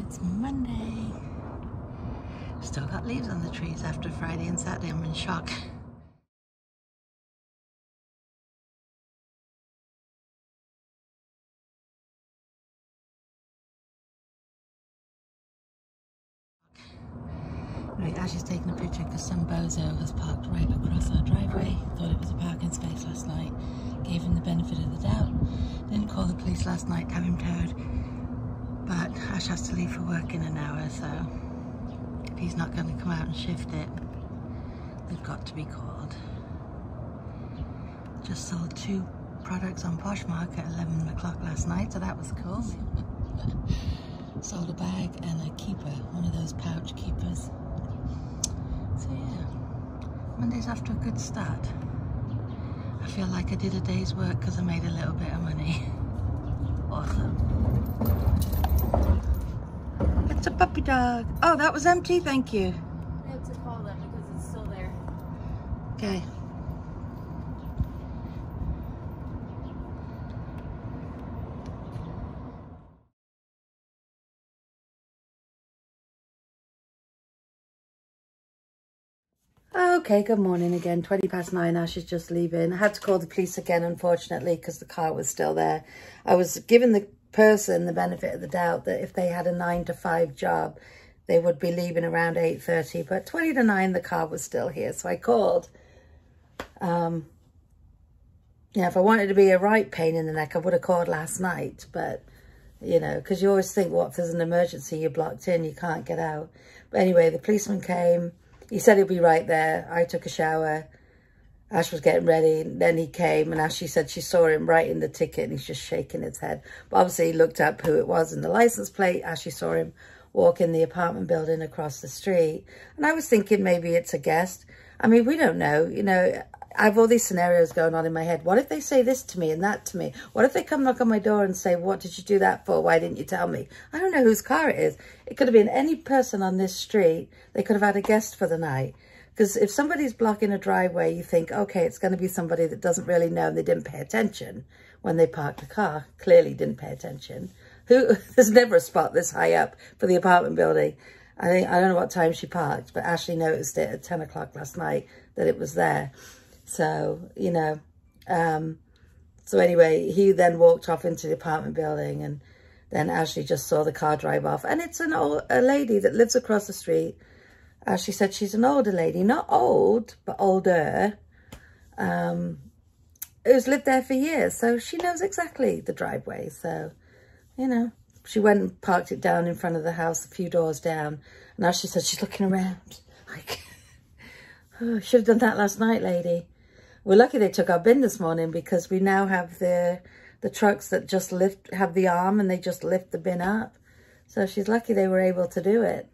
It's Monday. Still got leaves on the trees after Friday and Saturday. I'm in shock. Right, Ashley's taking a picture because some bozo has parked right across our driveway. Thought it was a parking space last night. Gave him the benefit of the doubt. Didn't call the police last night to have him towed. But Ash has to leave for work in an hour, so if he's not going to come out and shift it, they've got to be called. Just sold 2 products on Poshmark at 11 o'clock last night, so that was cool. Sold a bag and a keeper, one of those pouch keepers. So yeah, Monday's off to a good start. I feel like I did a day's work because I made a little bit of money. Awesome. It's a puppy dog. Oh, that was empty, thank you. I have to call them because it's still there. Okay. Okay, good morning again. 20 past 9, Ash is just leaving. I had to call the police again, unfortunately, because the car was still there. I was giving the person the benefit of the doubt that if they had a 9 to 5 job, they would be leaving around 8:30. But 20 to 9, the car was still here. So I called. Yeah, if I wanted to be a right pain in the neck, I would have called last night. But, you know, because you always think, what if there's an emergency, you're blocked in, you can't get out. But anyway, the policeman came. He said he'll be right there. I took a shower. Ash was getting ready. Then he came and Ashley said she saw him writing the ticket and he's just shaking his head. But obviously he looked up who it was in the license plate. Ashley saw him walk in the apartment building across the street. And I was thinking maybe it's a guest. I mean, we don't know. You know, I have all these scenarios going on in my head. What if they say this to me and that to me? What if they come knock on my door and say, what did you do that for? Why didn't you tell me? I don't know whose car it is. It could have been any person on this street. They could have had a guest for the night. Because if somebody's blocking a driveway, you think, okay, it's going to be somebody that doesn't really know and they didn't pay attention when they parked the car. Clearly didn't pay attention. There's never a spot this high up for the apartment building. I don't know what time she parked, but Ashley noticed it at 10 o'clock last night that it was there. So, you know, so anyway, he then walked off into the apartment building and then Ashley just saw the car drive off. And it's a lady that lives across the street. Ashley said she's an older lady, not old, but older, who's lived there for years. So she knows exactly the driveway. So, you know, she went and parked it down in front of the house, a few doors down. And Ashley said she's looking around like, oh, should have done that last night, lady. We're lucky they took our bin this morning because we now have the trucks that just have the arm and they just lift the bin up. So she's lucky they were able to do it.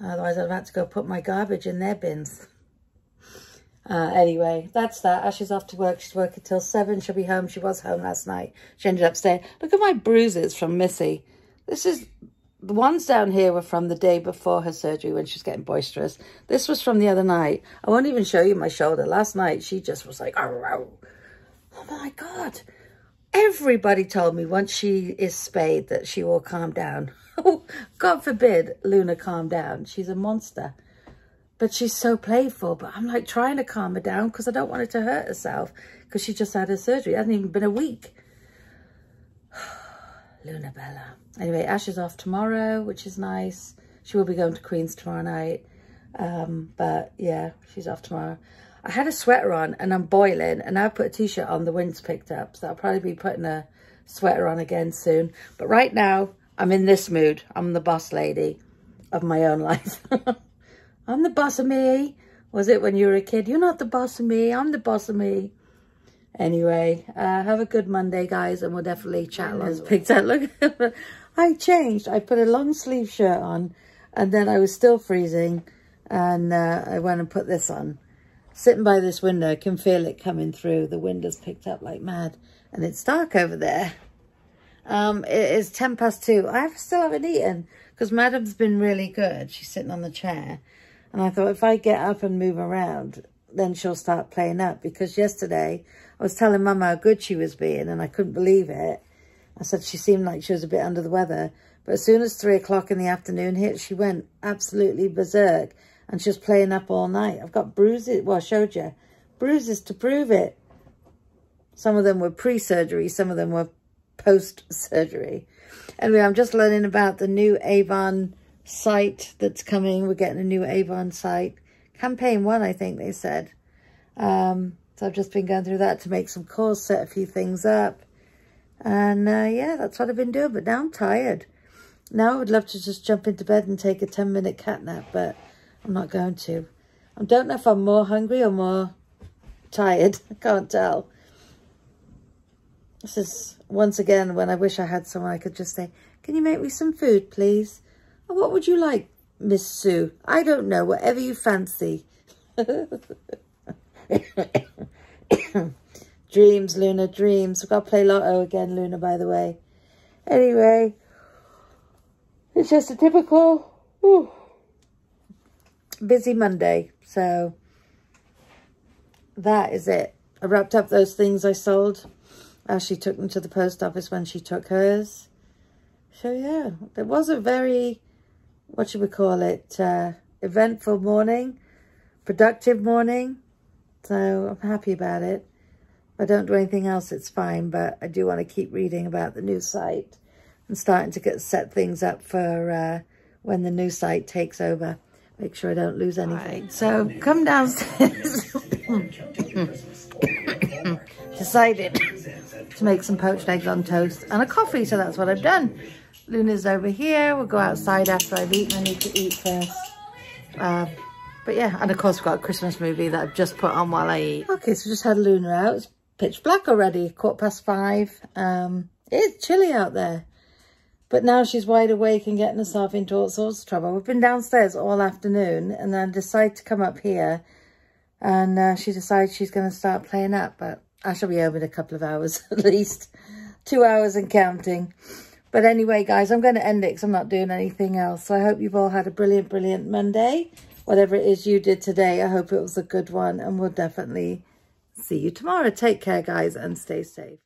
Otherwise I'd have had to go put my garbage in their bins. Anyway, that's that. Ashley's off to work. She's working till 7. She'll be home. She was home last night. She ended up staying. Look at my bruises from Missy. The ones down here were from the day before her surgery when she was getting boisterous. This was from the other night. I won't even show you my shoulder. Last night, she just was like, oh my God. Everybody told me once she is spayed that she will calm down. Oh, God forbid Luna calm down. She's a monster. But she's so playful. But I'm like trying to calm her down because I don't want her to hurt herself because she just had her surgery. It hasn't even been a week. Luna Bella. Anyway, Ash is off tomorrow, which is nice. She will be going to Queen's tomorrow night. But yeah, she's off tomorrow. I had a sweater on and I'm boiling and I put a t-shirt on. The wind's picked up. So I'll probably be putting a sweater on again soon. But right now, I'm in this mood. I'm the boss lady of my own life. I'm the boss of me. Was it when you were a kid? You're not the boss of me. I'm the boss of me. Anyway, have a good Monday, guys, and we'll definitely chat along. Picked up. Look, I changed. I put a long sleeve shirt on, and then I was still freezing, and I went and put this on. Sitting by this window, I can feel it coming through. The window's picked up like mad, and it's dark over there. It is 10 past 2. I still haven't eaten because Madam's been really good. She's sitting on the chair, and I thought if I get up and move around, then she'll start playing up. Because yesterday I was telling Mum how good she was being and I couldn't believe it. I said she seemed like she was a bit under the weather. But as soon as 3 o'clock in the afternoon hit, she went absolutely berserk. And she was playing up all night. I've got bruises. Well, I showed you. Bruises to prove it. Some of them were pre-surgery. Some of them were post-surgery. Anyway, I'm just learning about the new Avon site that's coming. We're getting a new Avon site. Campaign 1, I think they said. So I've just been going through that to make some calls, set a few things up. And yeah, that's what I've been doing. But now I'm tired. Now I would love to just jump into bed and take a 10-minute cat nap, but I'm not going to. I don't know if I'm more hungry or more tired. I can't tell. This is, once again, when I wish I had someone I could just say, can you make me some food, please? Or what would you like, Miss Sue? I don't know, whatever you fancy. Dreams, Luna, dreams. We've got to play Lotto again, Luna, by the way. Anyway, it's just a typical busy Monday. So that is it. I wrapped up those things I sold. She took them to the post office when she took hers. So yeah, it was a very, what should we call it, eventful morning, productive morning. So I'm happy about it. If I don't do anything else, it's fine. But I do want to keep reading about the new site and starting to set things up for when the new site takes over. Make sure I don't lose anything. Right, so come downstairs. Decided to make some poached eggs on toast and a coffee, so that's what I've done. Luna's over here. We'll go outside after I've eaten. I need to eat first. But yeah, and of course we've got a Christmas movie that I've just put on while I eat. Okay, so just had Luna out. It's pitch black already, 5:15. It's chilly out there. But now she's wide awake and getting herself into all sorts of trouble. We've been downstairs all afternoon and then decide to come up here. And she decides she's going to start playing up. But I shall be over in a couple of hours at least. 2 hours and counting. But anyway, guys, I'm going to end it because I'm not doing anything else. So I hope you've all had a brilliant, brilliant Monday. Whatever it is you did today, I hope it was a good one. And we'll definitely see you tomorrow. Take care, guys, and stay safe.